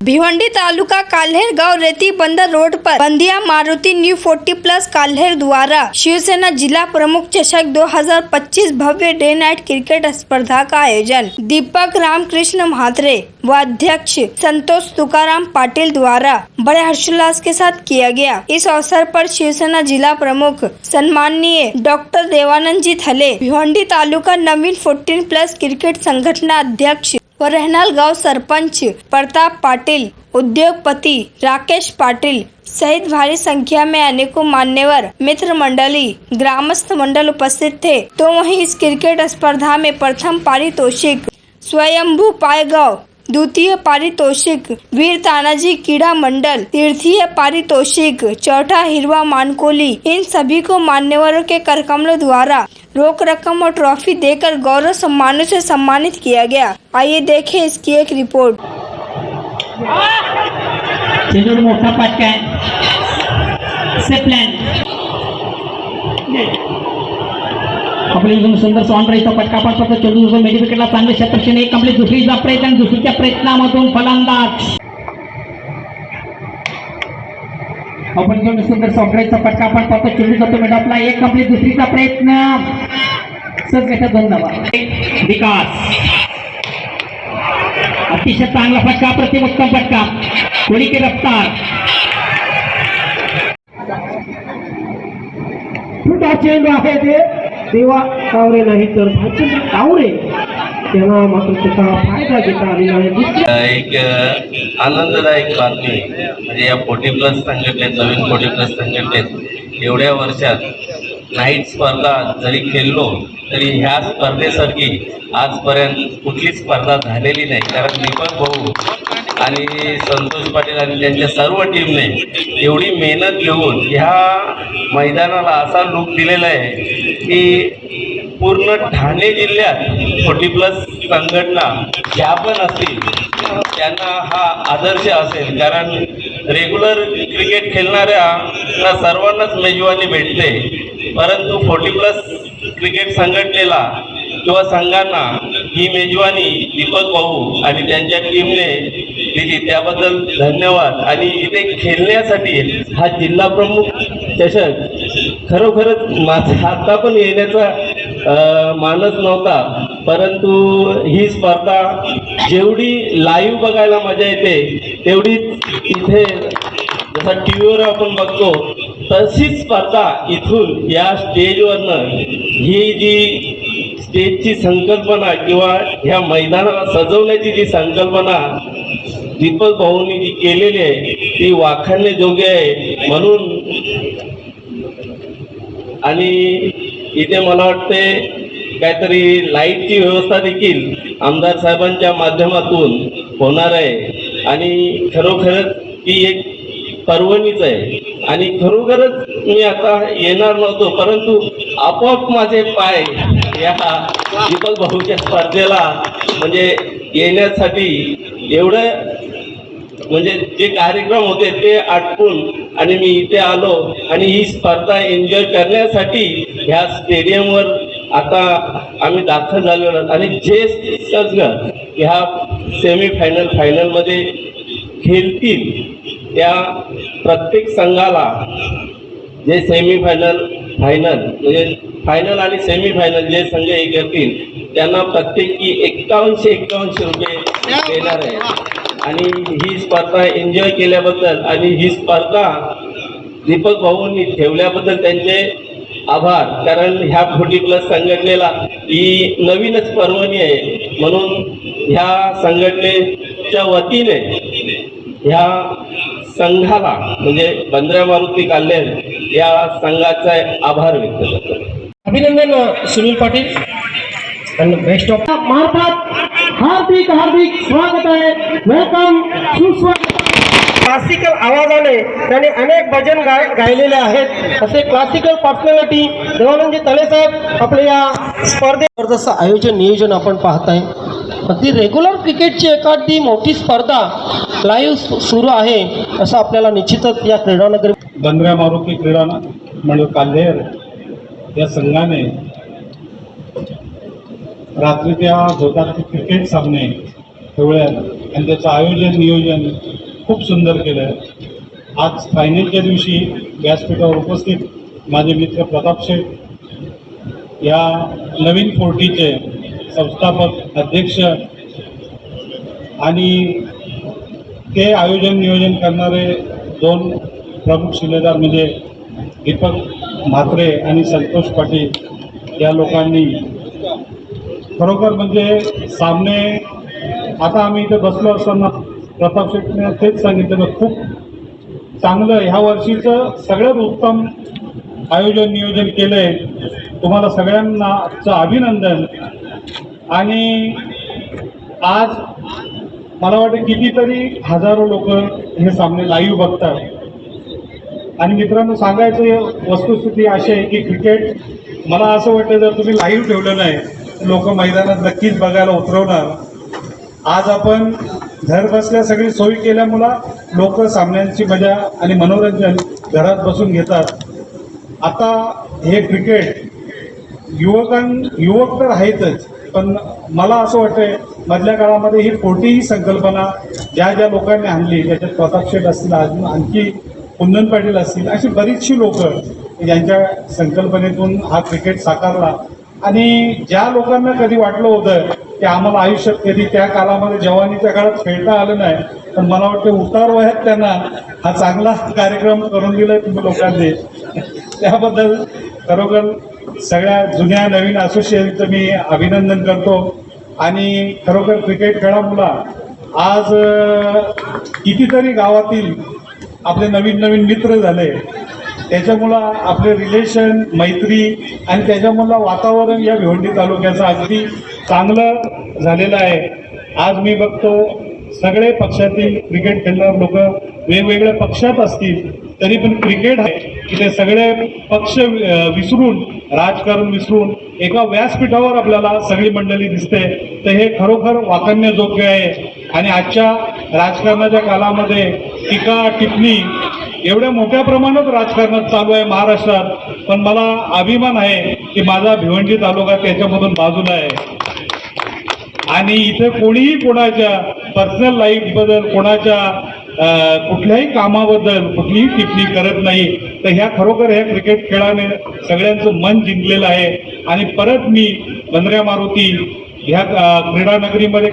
भिवंडी तालुका काल्हेर गांव रेती बंदर रोड पर बंदिया मारुति न्यू 40+ काल्हेर द्वारा शिवसेना जिला प्रमुख चषक 2025 भव्य डे नाइट क्रिकेट स्पर्धा का आयोजन दीपक रामकृष्ण म्हात्रे व अध्यक्ष संतोष तुकाराम पाटिल द्वारा बड़े हर्षोल्लास के साथ किया गया। इस अवसर पर शिवसेना जिला प्रमुख सम्माननीय डॉक्टर देवानंद जी थले, भिवंडी तालुका नवीन 14+ क्रिकेट संघटना अध्यक्ष व रहनाल गांव सरपंच प्रताप पाटिल, उद्योगपति राकेश पाटिल सहित भारी संख्या में अनेकों मान्यवर मित्र मंडली ग्रामस्थ मंडल उपस्थित थे। तो वहीं इस क्रिकेट स्पर्धा में प्रथम पारितोषिक स्वयंभू पायगांव, द्वितीय पारितोषिक वीर तानाजी कीड़ा मंडल, तृतीय पारितोषिक चौथा हिरवा मानकोली, इन सभी को मान्यवरों के करकमलों द्वारा रोक रकम और ट्रॉफी देकर गौरव सम्मानों से सम्मानित किया गया। आइए देखें इसकी एक रिपोर्ट। मोठा फटका आहे आपल्या इथून सुंदर सॉन्ड्राईचा फटका पण फक्त 24 मेडी विकेटला चांगले क्षेत्रक्षण एक कंप्लीट दुसरीचा प्रयत्न आणि दुसरीच्या प्रयत्नामधून फलंदाज आपण इथून सुंदर सॉन्ड्राईचा फटका पण फक्त 24 मेडॉपला एक कंप्लीट दुसरीचा प्रयत्न सगळ्याच्या 2 धावा विकास अतिशय चांगला फटका प्रतिउत्तम फटका कोणी की रफ्तार छोटा चेंडू आहे ते तेव्हा कावरे नाही तर कावरे तेव्हा मात्र त्याचा फायदा घेता आलेला आहे। एक आनंददायक बातमी म्हणजे या 40+ संघटनेत नवीन 40+ संघटनेत एवढ्या वर्षात नाईट स्पर्धा जरी खेळलो तरी ह्या स्पर्धेसारखी आजपर्यंत कुठलीच स्पर्धा झालेली नाही। कारण दीपक भाऊ आणि संतोष पाटील आणि त्यांच्या सर्व टीमने एवढी मेहनत घेऊन ह्या मैदानाला असा लुक दिलेला आहे की पूर्ण ठाणे जिल्ह्यात 40+ संघटना ज्या पण असतील त्यांना हा आदर्श असेल। कारण रेग्युलर क्रिकेट खेळणाऱ्या सर्वांनाच मेजवानी भेटते, परंतु 40+ क्रिकेट संघटनेला किंवा संघांना ही मेजवानी दीपक भाऊ आणि त्यांच्या टीमने दिली, त्याबद्दल धन्यवाद। आणि इथे खेळण्यासाठी हा जिल्हा प्रमुख चषक खरोखरच माझा आता पण येण्याचा मानस नव्हता, परंतु ही स्पर्धा जेवढी लाईव्ह बघायला मजा येते तेवढीच इथे जसा टीव्हीवर आपण बघतो तशीच स्पर्धा इथून या स्टेजवरनं ही जी स्टेजची संकल्पना किंवा ह्या मैदानाला सजवण्याची जी संकल्पना दीपक भाऊंनी जी केलेली आहे ती वाखाणण्याजोग्य आहे। म्हणून आणि इथे मला वाटते काहीतरी लाईटची व्यवस्था देखील आमदार साहेबांच्या माध्यमातून होणार आहे आणि खरोखरच ती एक पर्वणीच आहे। आणि खरोखरच मी आता येणार नव्हतो, परंतु आपोआप माझे पाय या दीपक भाऊच्या स्पर्धेला म्हणजे येण्यासाठी एवढं म्हणजे जे कार्यक्रम होते ते आटपून आणि मी इथे आलो आणि ही स्पर्धा एन्जॉय करण्यासाठी ह्या स्टेडियमवर आता आम्ही दाखल झालेलो आहोत। आणि जे संघ ह्या सेमीफायनल फायनलमध्ये खेळतील त्या प्रत्येक संघाला जे सेमीफायनल फायनल म्हणजे फायनल आणि सेमीफायनल जे संघ हे करतील त्यांना प्रत्येकी 51 रुपये देणार आहे। आणि ही स्पर्धा एन्जॉय केल्याबद्दल आणि ही स्पर्धा दीपक भाऊंनी ठेवल्याबद्दल त्यांचे आभार। कारण ह्या 40+ संघटनेला ही नवीनच पर्वणी आहे, म्हणून ह्या संघटनेच्या वतीने ह्या संघाला म्हणजे बंद्रा मारुती काल्हेर या संघाचा आभार व्यक्त करतो। अभिनंदन सुनील पाटील आणि बेस्ट ऑफ मार्फत हार्दिक स्वागत आहे, वेलकम, सुस्वागत। क्लासिकल आवाजाने त्यांनी अनेक भजन गायलेले आहेत। असे क्लासिकल पर्सनॅलिटी देवानंदजी तले साहेब आपल्या या स्पर्धेचं आयोजन नियोजन आपण पाहताय। अगदी रेग्युलर क्रिकेटची एखादी मोठी स्पर्धा लाईव्ह सुरू आहे असं आपल्याला निश्चितच या क्रीडानगरी बंद्रा मारुती क्रीडा मंडळ काल्हेर या संघाने रात्रीच्या जोरात क्रिकेट सामने ठेवल्यात आणि त्याचं आयोजन नियोजन खूप सुंदर केलं आहे. आज फायनलच्या दिवशी व्यासपीठावर उपस्थित माझे मित्र प्रताप शेठ, या नवीन 40चे संस्थापक अध्यक्ष आणि ते आयोजन नियोजन करणारे दोन प्रमुख शिलेदार म्हणजे दीपक म्हात्रे आणि संतोष पाटील या लोकांनी खरोखर म्हणजे सामने, आता आम्ही इथे बसलो असताना प्रताप शेठने तेच सांगितलं की खूप चांगलं ह्या वर्षीचं सगळ्यात उत्तम आयोजन नियोजन केलं आहे. तुम्हाला सगळ्यांना आजचं अभिनंदन. आणि आज मला वाटतं कितीतरी हजारो लोक हे सामने लाईव्ह बघतात. आणि मित्रांनो, सांगायचं वस्तुस्थिती अशी आहे की क्रिकेट मला असं वाटतं जर तुम्ही लाईव्ह ठेवलं नाही लोक मैदानात नक्कीच बघायला उतरवणार. आज आपण घर बसल्या सगळी सोयी केल्यामुळं लोक सामन्यांची मजा आणि मनोरंजन घरात बसून घेतात. आता हे क्रिकेट युवक तर आहेतच, पण मला असं वाटतंय मधल्या काळामध्ये ही 40 ही संकल्पना ज्या ज्या लोकांनी आणली, त्याच्यात प्रताप शेठ असतील, अजून आणखी कुंदन पाटील असतील, अशी बरीचशी लोक यांच्या संकल्पनेतून हा क्रिकेट साकारला. आणि ज्या लोकांना कधी वाटलं होतं की आम्हाला आयुष्यात कधी त्या काळामध्ये जवानीच्या काळात खेळता आलं नाही, पण मला वाटतं उतार वयात त्यांना हा चांगला कार्यक्रम करून दिलाय तुम्ही लोकांनी. त्याबद्दल खरोखर सगळ्या जुन्या नवीन असोसिएशनचं मी अभिनंदन करतो. आणि खरोखर क्रिकेट खेळामुळं आज कितीतरी गावातील आपले नवीन नवीन मित्र झाले, त्याच्यामुळं आपले रिलेशन, मैत्री आणि त्याच्यामुळं वातावरण या भिवंडी तालुक्याचं अगदी चांगलं झालेलं आहे. आज मी बघतो सगळे पक्षातील क्रिकेट खेळणारे लोक वेगवेगळ्या पक्षात असतील तरी पण क्रिकेट आहे की ते सगळे पक्ष विसरून, राजकारण विसरून एका व्यासपीठावर आपल्याला सगळी मंडळी दिसते. तर हे खरोखर वाखाणण्याजोग्य आहे. आणि आजच्या राजकारणाच्या काळामध्ये टीका टिप्पणी एवढ्या मोठ्या प्रमाणात राजकारणात चालू आहे महाराष्ट्रात, पण मला अभिमान आहे की माझा भिवंडी तालुका त्याच्यामधून बाजूला आहे. आणि इथे कोणीही कोणाच्या पर्सनल लाईफबद्दल, कोणाच्या कुठल्याही कामाबद्दल कुठलीही टिप्पणी करत नाही. तर ह्या खरोखर ह्या क्रिकेट खेळाने सगळ्यांचं मन जिंकलेलं आहे. आणि परत मी बंद्र्या मारुती ह्या क्रीडानगरीमध्ये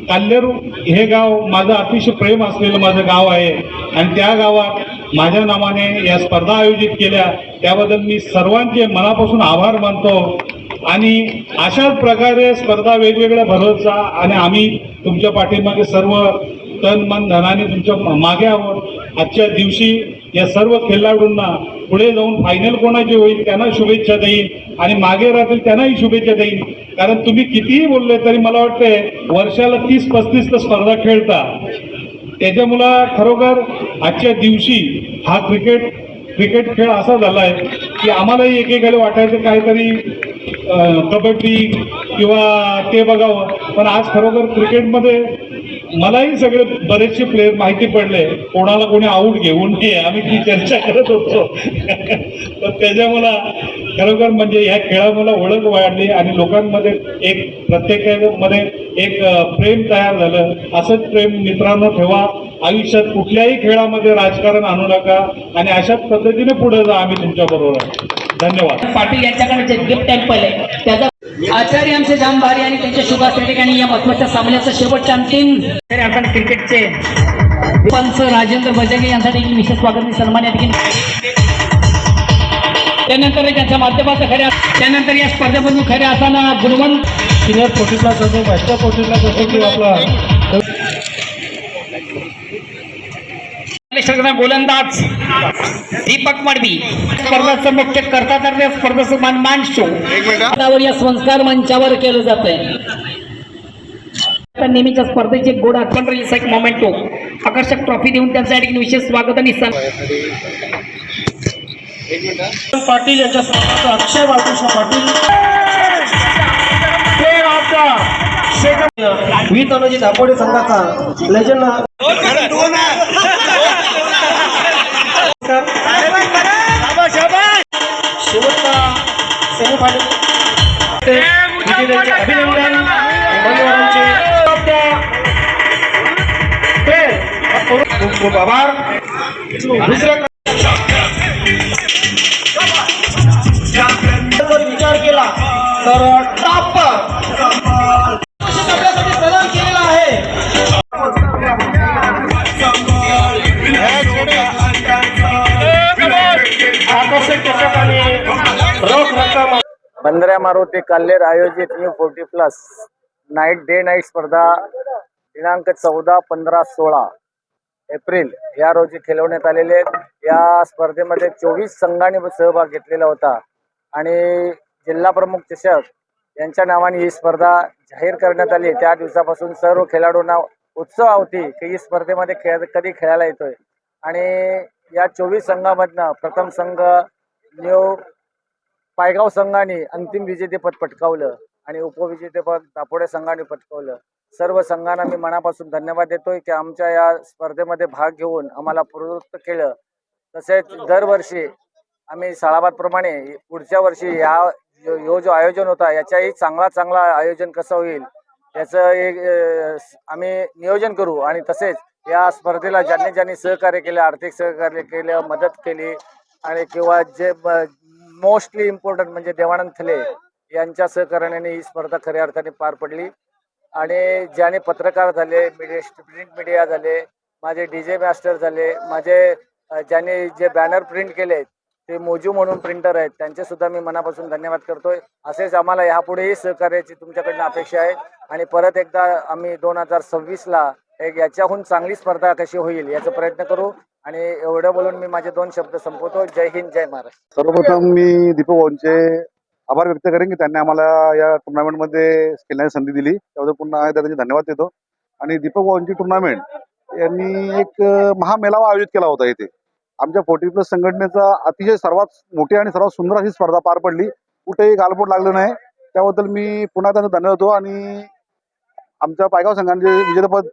काल्हेर हे गाव माझं अतिशय प्रेम असलेलं माझं गाव आहे. आणि त्या गावात माझ्या नावाने या स्पर्धा आयोजित केल्या, त्याबद्दल मी सर्वांचे मनापासून आभार मानतो. आणि अशाच प्रकारे स्पर्धा वेगवेगळ्या भरवचा आणि आम्ही तुमच्या पाठीमागे सर्व तन मन धनाने तुमच्या मागे आहोत. आजच्या दिवशी या सर्व खेळाडूंना पुढे जाऊन फायनल कोणाची होईल त्यांना शुभेच्छा देईन आणि मागे राहतील त्यांनाही शुभेच्छा देईन. कारण तुम्ही कितीही बोलले तरी मला वाटतंय वर्षाला 30-35 तर स्पर्धा खेळता. त्याच्यामुळं खरोखर आजच्या दिवशी हा क्रिकेट खेळ असा झाला आहे की आम्हालाही एकेकाला वाटायचं काहीतरी कबड्डी किंवा ते बघावं, पण आज खरोखर क्रिकेटमध्ये मलाही सगळे बरेचसे प्लेयर माहिती पडले. कोणाला कोणी आऊट घेऊन नये आम्ही ती चर्चा करत होतो. तर त्याच्यामुळं खरोखर म्हणजे ह्या खेळामुळे ओळख वाढली आणि लोकांमध्ये एक प्रत्येकामध्ये एक प्रेम तयार झालं. असंच प्रेम मित्रांनो ठेवा. आयुष्यात कुठल्याही खेळामध्ये राजकारण आणू नका आणि अशाच पद्धतीने पुढे जा. आम्ही तुमच्या बरोबर आहे. धन्यवाद. पाटील यांच्याकडे जे गिफ्ट टेम्पल आहे त्याचा आचार्य आमचे जामभारी आणि त्यांच्या शुभास त्या ठिकाणी या महत्वाच्या सामन्याचं शेवटच्या अंतिम आपण क्रिकेटचे पंच राजेंद्र बजगे यांसाठी विशेष स्वागत आणि सन्मान या ठिकाणी. त्यानंतर त्यांच्या माध्यमाचं त्यानंतर या स्पर्धेमधून खऱ्या असताना गुणवंत सिनियर 40 प्लस असो, मास्टर 40 प्लस असो किंवा आपला गोलंदाज दीपक मडवी स्पर्धाचं मुख्य करता तर स्पर्धेचं मान शो या संस्कार मंचावर केलं जात आहे. नेहमीच्या स्पर्धेचे गोड आठवण एक मोमेंट हो आकर्षक ट्रॉफी देऊन त्यांच्या ठिकाणी विशेष स्वागत आणि पाटील यांच्या समोर अक्षय बाळकृष्ण पाटील व्ही तनुजी दापोडे संघाचा लेजंड शेवटचा सेमीफायनल अभिनंदन. खूप खूप आभार. दुसऱ्या जर विचार केला तर टॉप आपल्यासाठी प्रदान केलेला आहे. आकर्षक चषक आणि रोख रक्कम. बंदऱ्या मारुती काल्हेर आयोजित न्यू 40+ डे नाईट स्पर्धा दिनांक 14, 15, 16 एप्रिल या रोजी खेळवण्यात आलेले आहेत. या स्पर्धेमध्ये 24 संघांनी सहभाग घेतलेला होता आणि जिल्हा प्रमुख चषक यांच्या नावाने ही स्पर्धा जाहीर करण्यात आली. त्या दिवसापासून सर्व खेळाडूंना उत्सव होती की ही स्पर्धेमध्ये कधी खेळायला येतोय. आणि या 24 संघामधनं प्रथम संघ न्यू पायगाव संघाने अंतिम विजेतेपद पटकावलं आणि उपविजेतेपद दापोडे संघाने पटकावलं. सर्व संघांना मी मनापासून धन्यवाद देतोय की आमच्या या स्पर्धेमध्ये भाग घेऊन आम्हाला प्रवृत्त केलं. तसेच दरवर्षी आम्ही साळाबादप्रमाणे पुढच्या वर्षी जो आयोजन होता याच्याही चांगला आयोजन कसं होईल याचं एक आम्ही नियोजन करू. आणि तसेच या स्पर्धेला ज्यांनी सहकार्य केलं, आर्थिक सहकार्य केलं, मदत केली आणि किंवा जे मोस्टली इम्पॉर्टंट म्हणजे देवानंद थले यांच्या सहकार्याने ही स्पर्धा खऱ्या अर्थाने पार पडली. आणि ज्याने पत्रकार झाले, प्रिंट मीडिया झाले, माझे DJ मास्टर झाले, माझे ज्यांनी जे बॅनर प्रिंट केले ते मोजू म्हणून प्रिंटर आहेत, त्यांचे सुद्धा मी मनापासून धन्यवाद करतोय. असेच आम्हाला यापुढेही सहकार्याची तुमच्याकडनं अपेक्षा आहे. आणि परत एकदा आम्ही 2026ला एक याच्याहून चांगली स्पर्धा कशी होईल याचा प्रयत्न करू. आणि एवढं बोलून मी माझे 2 शब्द संपवतो. जय हिंद, जय महाराष्ट्र. सर्वप्रथम मी दीपक भाऊंचे आभार व्यक्त करेन की त्यांनी आम्हाला या टुर्नामेंटमध्ये खेळण्याची संधी दिली. त्याबद्दल पुन्हा एकदा त्यांचे धन्यवाद देतो. आणि दीपक भाऊंची टुर्नामेंट यांनी एक महामेळावा आयोजित केला होता इथे. आमच्या 40+ संघटनेचा अतिशय सर्वात मोठी आणि सर्वात सुंदर अशी स्पर्धा पार पडली. कुठेही गालबोट लागलं नाही. त्याबद्दल मी पुन्हा त्यांचा धन्यवाद देतो. आणि आमच्या पायगाव संघाने जे विजेतेपद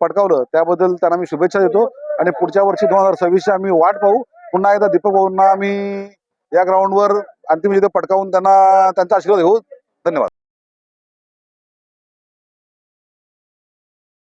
पटकावलं त्याबद्दल त्यांना मी शुभेच्छा देतो. आणि पुढच्या वर्षी 2026ची आम्ही वाट पाहू. पुन्हा एकदा दीपक भाऊंना आम्ही या ग्राउंडवर अंतिम विजेते पटकावून त्यांना त्यांचा आशीर्वाद घेऊ. धन्यवाद.